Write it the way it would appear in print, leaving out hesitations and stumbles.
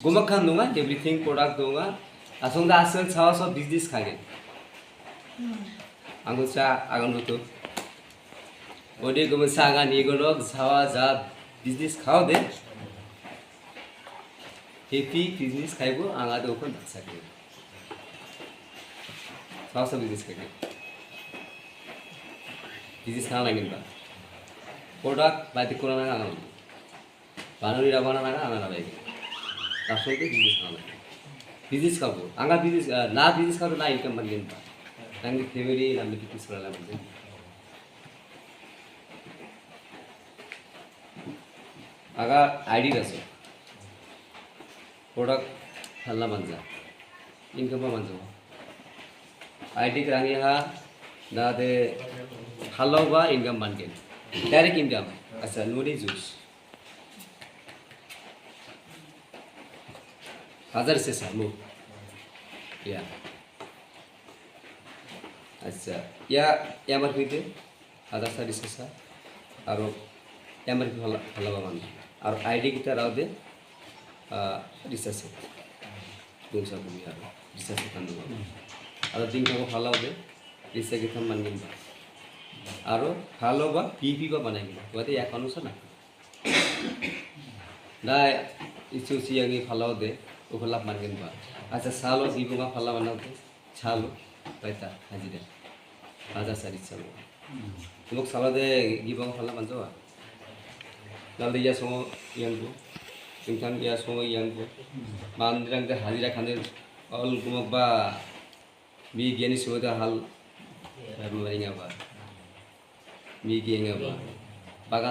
Gomak kan dunga, everything product dunga. Asong da asal chawa so business kage. Anggo cha agan butuh. Ode gomak sa agan igorok chawa ja business khao de. Happy business khaibo anga de okon daksake. Chawa so business kage. Business khana lagin ba. Product baiti korona anga. Banuri rabana naga anga lagi. Asong de business khana lagi. Business khabo. Anga business na business khabo na income bagin ba. Nangi family namni business kora lagi. Aga ID raso. Product halna manja. Income manja. ID krangi ha na de halo ba income bangen. Direct income. Asa nuri juice. Hazar se samu. Ya. Acha. Ya yamar kite hazar sa disesa. Aro yamar ki hala ba man. Aro ID kita raw de disesa. Dunsa bumi aro disesa kan do. Aro din ko hala de disesa kita mangin ba. Aro halo ba PP ba banai ba. Wate ya kanu sa na. Da isu siyangi hala de ওখলাপ মানগেন বা আচ্ছা সালো জীবমা ফাল্লা বানাতে ছালো পাইতা হাজিরে হাজার সারি ছালো তোমাক সালাদে গিবমা ফাল্লা বানজোয়া লালদে ইয়া সঙ্গ ইয়াংবো সিংথান ইয়া সঙ্গ ইয়াংবো মানদিরাংতে হাজিরা খানে অল গুমক বা বি জ্ঞানী সুবিধা হাল মারিঙা বা বি গিয়েঙা বা বাগান